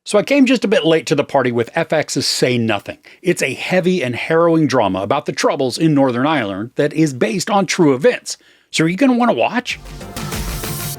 So I came just a bit late to the party with FX's Say Nothing. It's a heavy and harrowing drama about the Troubles in Northern Ireland that is based on true events. So are you going to want to watch?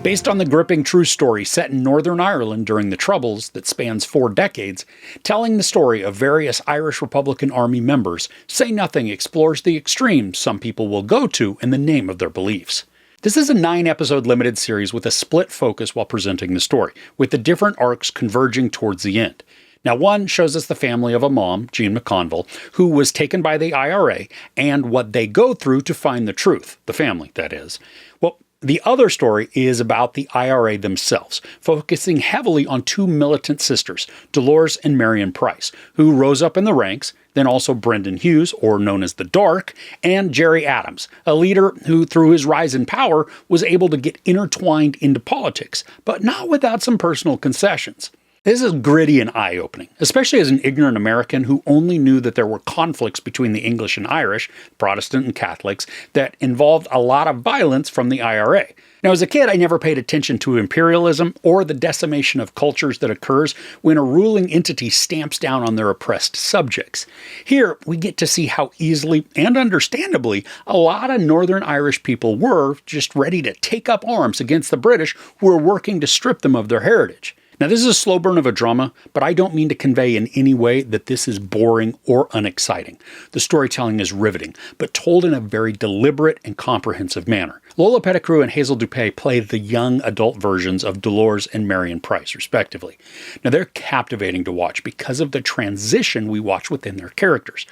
Based on the gripping true story set in Northern Ireland during the Troubles that spans 4 decades, telling the story of various Irish Republican Army members, Say Nothing explores the extremes some people will go to in the name of their beliefs. This is a 9-episode limited series with a split focus while presenting the story, with the different arcs converging towards the end. Now, one shows us the family of a mom, Jean McConville, who was taken by the IRA, and what they go through to find the truth, the family, that is. Well, the other story is about the IRA themselves, focusing heavily on 2 militant sisters, Dolores and Marion Price, who rose up in the ranks, then also Brendan Hughes, or known as the Dark, and Jerry Adams, a leader who, through his rise in power, was able to get intertwined into politics, but not without some personal concessions. This is gritty and eye-opening, especially as an ignorant American who only knew that there were conflicts between the English and Irish, Protestant and Catholics, that involved a lot of violence from the IRA. Now, as a kid, I never paid attention to imperialism or the decimation of cultures that occurs when a ruling entity stamps down on their oppressed subjects. Here, we get to see how easily and understandably a lot of Northern Irish people were just ready to take up arms against the British who were working to strip them of their heritage. Now, this is a slow burn of a drama, but I don't mean to convey in any way that this is boring or unexciting. The storytelling is riveting, but told in a very deliberate and comprehensive manner. Lola Pettigrew and Hazel Dupé play the young adult versions of Dolores and Marion Price, respectively. Now, they're captivating to watch because of the transition we watch within their characters.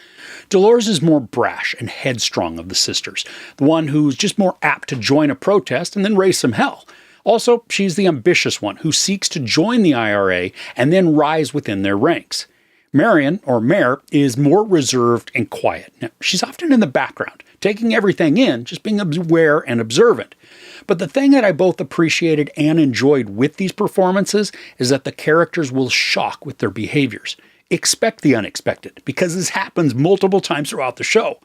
Dolores is more brash and headstrong of the sisters, the one who's just more apt to join a protest and then raise some hell. Also, she's the ambitious one who seeks to join the IRA and then rise within their ranks. Marion, or Mare, is more reserved and quiet. Now, she's often in the background, taking everything in, just being aware and observant. But the thing that I both appreciated and enjoyed with these performances is that the characters will shock with their behaviors. Expect the unexpected, because this happens multiple times throughout the show.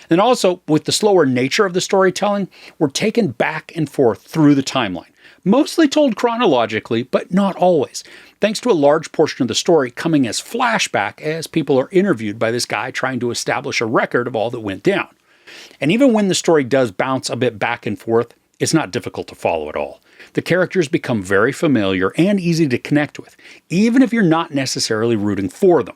And also, with the slower nature of the storytelling, we're taken back and forth through the timeline. Mostly told chronologically, but not always, thanks to a large portion of the story coming as flashback as people are interviewed by this guy trying to establish a record of all that went down. And even when the story does bounce a bit back and forth, it's not difficult to follow at all. The characters become very familiar and easy to connect with, even if you're not necessarily rooting for them.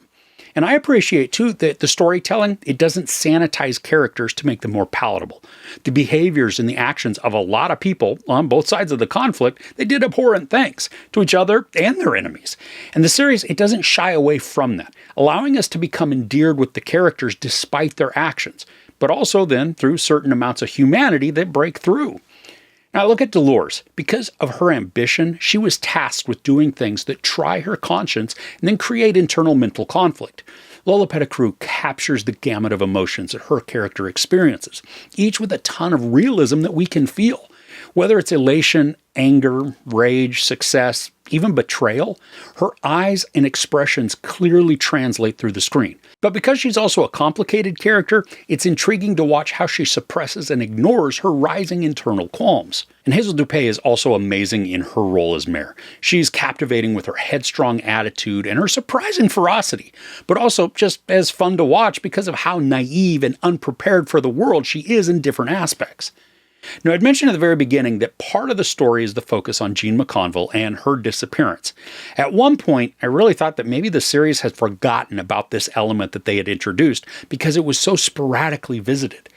And I appreciate, too, that the storytelling, it doesn't sanitize characters to make them more palatable. The behaviors and the actions of a lot of people on both sides of the conflict, they did abhorrent things to each other and their enemies. And the series, it doesn't shy away from that, allowing us to become endeared with the characters despite their actions, but also then through certain amounts of humanity that break through. Now look at Dolores. Because of her ambition, she was tasked with doing things that try her conscience and then create internal mental conflict. Lola Pettigrew captures the gamut of emotions that her character experiences, each with a ton of realism that we can feel. Whether it's elation, anger, rage, success, even betrayal, her eyes and expressions clearly translate through the screen. But because she's also a complicated character, it's intriguing to watch how she suppresses and ignores her rising internal qualms. And Hazel Dupé is also amazing in her role as Mare. She's captivating with her headstrong attitude and her surprising ferocity, but also just as fun to watch because of how naive and unprepared for the world she is in different aspects. Now, I'd mentioned at the very beginning that part of the story is the focus on Jean McConville and her disappearance. At one point, I really thought that maybe the series had forgotten about this element that they had introduced because it was so sporadically visited.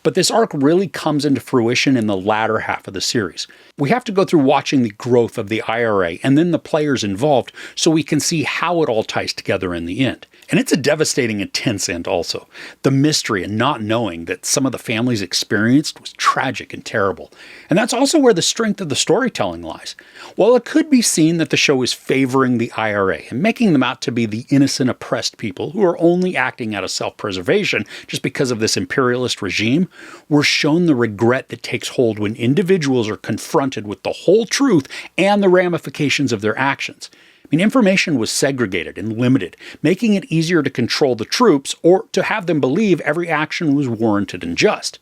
But this arc really comes into fruition in the latter half of the series. We have to go through watching the growth of the IRA and then the players involved so we can see how it all ties together in the end. And it's a devastating, intense end also. The mystery and not knowing that some of the families experienced was tragic and terrible. And that's also where the strength of the storytelling lies. While it could be seen that the show is favoring the IRA and making them out to be the innocent, oppressed people who are only acting out of self-preservation just because of this imperialist regime, we're shown the regret that takes hold when individuals are confronted with the whole truth and the ramifications of their actions. I mean, information was segregated and limited, making it easier to control the troops or to have them believe every action was warranted and just.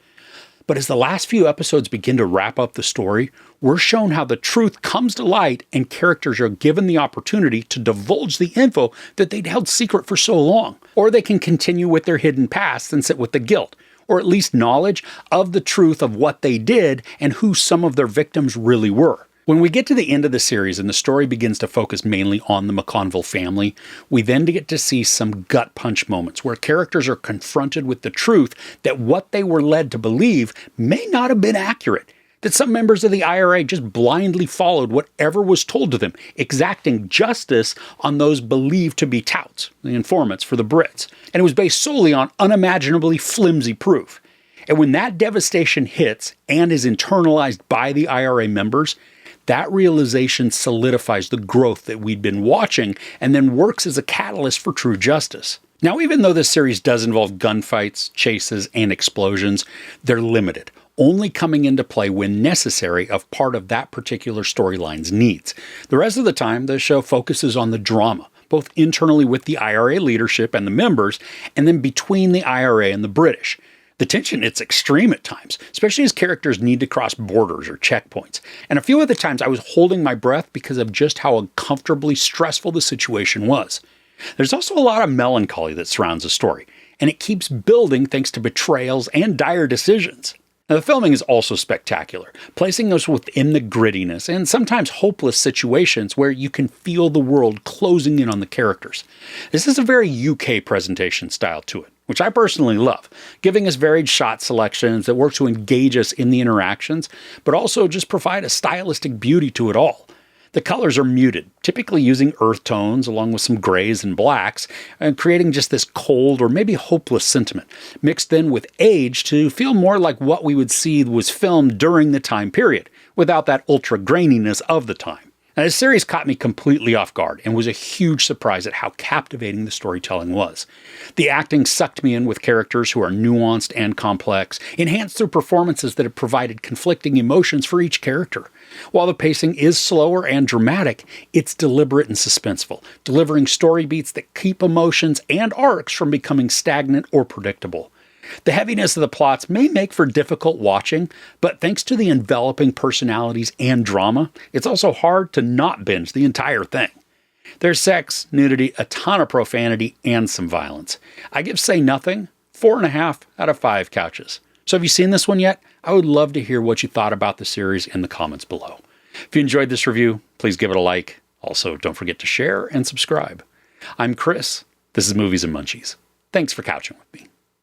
But as the last few episodes begin to wrap up the story, we're shown how the truth comes to light and characters are given the opportunity to divulge the info that they'd held secret for so long. Or they can continue with their hidden past and sit with the guilt, or at least knowledge of the truth of what they did and who some of their victims really were. When we get to the end of the series and the story begins to focus mainly on the McConville family, we then get to see some gut punch moments where characters are confronted with the truth that what they were led to believe may not have been accurate, that some members of the IRA just blindly followed whatever was told to them, exacting justice on those believed to be touts, the informants for the Brits, and it was based solely on unimaginably flimsy proof. And when that devastation hits and is internalized by the IRA members, that realization solidifies the growth that we'd been watching and then works as a catalyst for true justice. Now, even though this series does involve gunfights, chases, and explosions, they're limited, only coming into play when necessary of part of that particular storyline's needs. The rest of the time, the show focuses on the drama, both internally with the IRA leadership and the members, and then between the IRA and the British. The tension, it's extreme at times, especially as characters need to cross borders or checkpoints. And a few of the times I was holding my breath because of just how uncomfortably stressful the situation was. There's also a lot of melancholy that surrounds the story, and it keeps building thanks to betrayals and dire decisions. Now, the filming is also spectacular, placing us within the grittiness and sometimes hopeless situations where you can feel the world closing in on the characters. This is a very UK presentation style to it, which I personally love, giving us varied shot selections that work to engage us in the interactions, but also just provide a stylistic beauty to it all. The colors are muted, typically using earth tones along with some grays and blacks, and creating just this cold or maybe hopeless sentiment, mixed in with age to feel more like what we would see was filmed during the time period, without that ultra graininess of the time. Now, this series caught me completely off guard and was a huge surprise at how captivating the storytelling was. The acting sucked me in with characters who are nuanced and complex, enhanced through performances that have provided conflicting emotions for each character. While the pacing is slower and dramatic, it's deliberate and suspenseful, delivering story beats that keep emotions and arcs from becoming stagnant or predictable. The heaviness of the plots may make for difficult watching, but thanks to the enveloping personalities and drama, it's also hard to not binge the entire thing. There's sex, nudity, a ton of profanity, and some violence. I give Say Nothing 4.5 out of 5 couches. So have you seen this one yet? I would love to hear what you thought about the series in the comments below. If you enjoyed this review, please give it a like. Also, don't forget to share and subscribe. I'm Chris. This is Movies and Munchies. Thanks for couching with me.